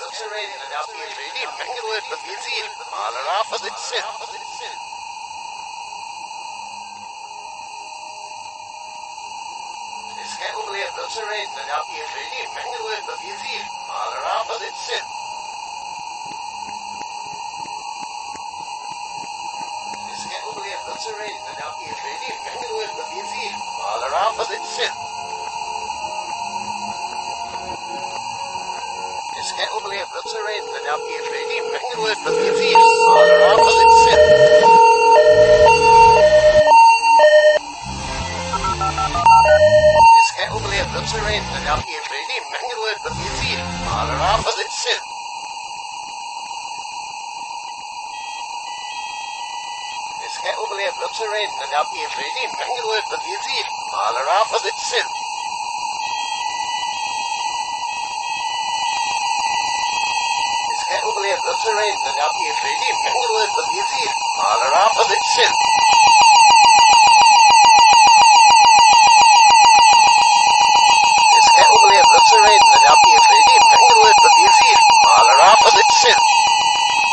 السرين نعطي الفيديم محقل باليزيد على رافض السن اسكاو بليد السرين نعطي الفيديم محقل باليزيد على رافض السن اسكاو بليد السرين نعطي الفيديم محقل باليزيد على رافض السن اسكاو بليد السرين نعطي الفيديم محقل باليزيد على رافض السن اسكاو بليد السرين نعطي الفيديم محقل باليزيد على رافض السن اسكاو بليد السرين نعطي الفيديم محقل باليزيد على رافض السن اسكاو بليد السرين نعطي الفيديم محقل باليزيد على رافض السن اسكاو بليد السرين نعطي الفيديم محقل باليزيد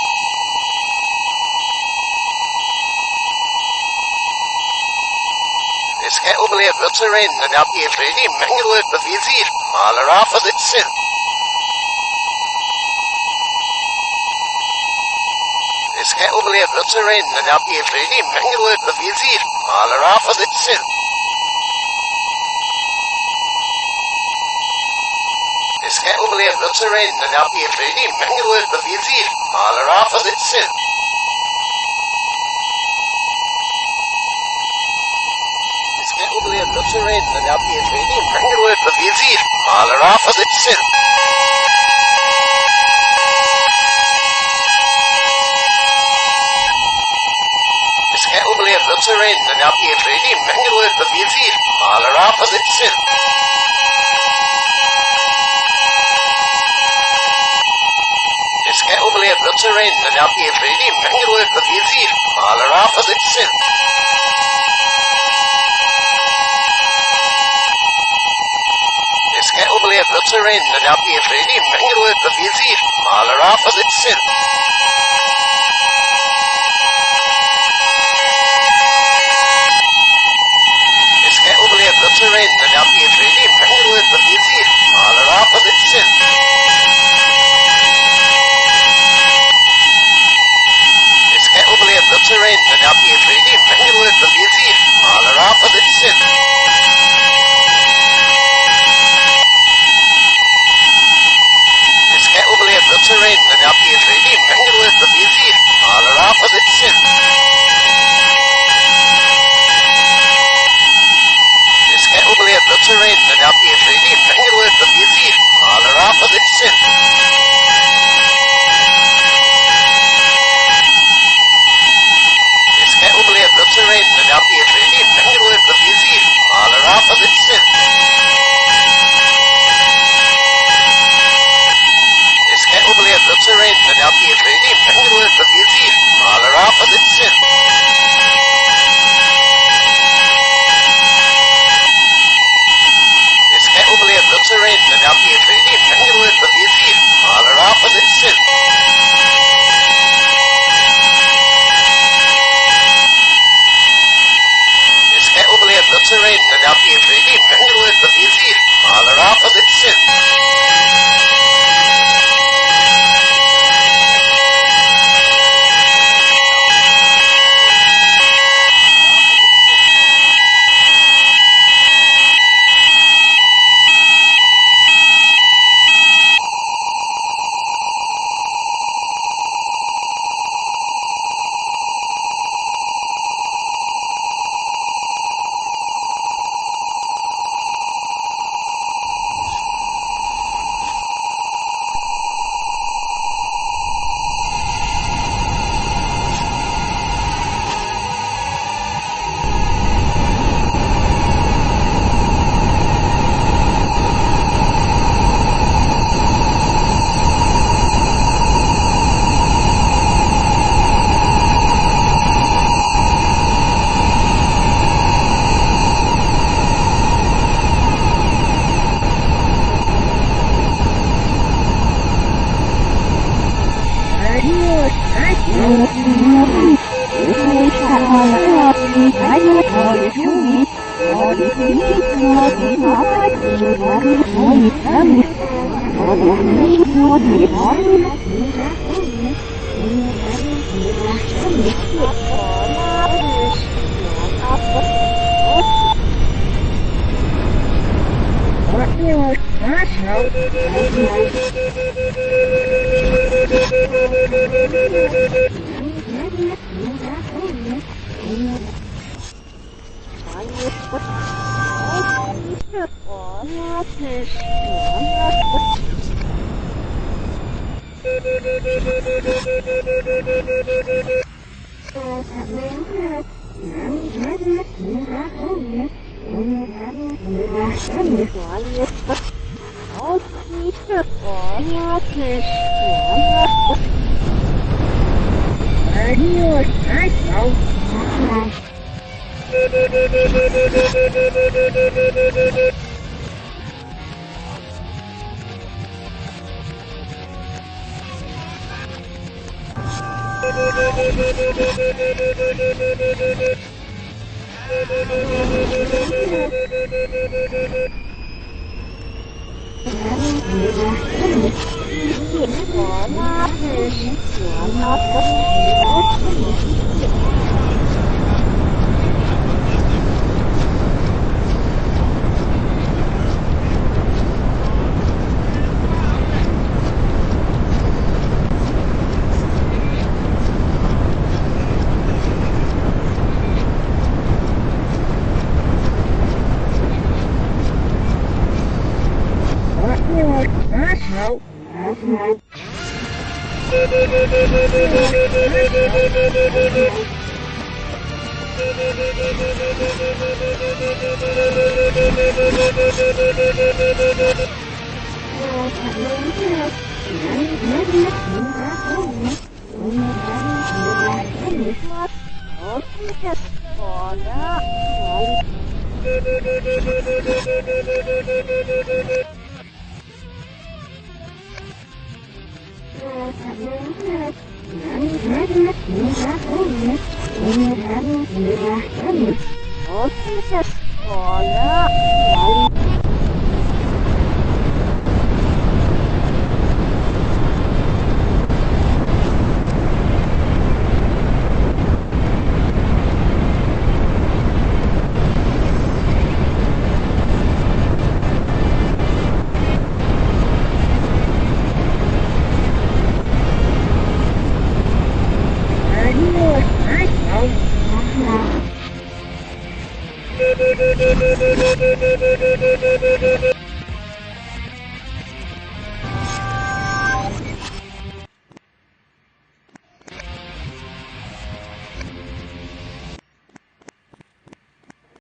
على رافض السن اسكاو بليد السرين نعطي الفيديم محقل باليزيد على رافض السن اسكاو بليد السرين نعطي الفيديم محقل باليزيد على رافض السن اسكاو بليد السرين نعطي الفيديم محقل باليزيد على رافض السن اسكاو بليد السرين نعطي الفيديم محقل باليزيد على رافض السن اسكاو بليد السرين نعطي الفيديم محقل باليزيد على رافض السن اسكاو بليد السرين نعطي الفيديم محقل باليزيد على رافض السن اسكاو بليد السرين نعطي الفيديم محقل باليزيد على رافض السن اسكاو بليد السرين نعطي الفيديم محقل باليزيد على رافض السن اسكاو بليد السرين نعطي الفيديم محقل باليزيد على رافض السن اسكاو بليد السرين نعطي الفيديم محقل باليزيد على رافض السن اسكاو بليد السرين نعطي الفيديم محقل باليزيد على رافض السن اسكاو بليد السرين نعطي الفيديم محقل باليزيد على رافض السن اسكاو بليد السرين نعطي الفيديم محقل باليزيد على رافض السن اسكاو بليد السرين نعطي الفيديم محقل باليزيد على رافض السن اسكاو بليد السرين نعطي الفيديم محقل باليزيد على رافض السن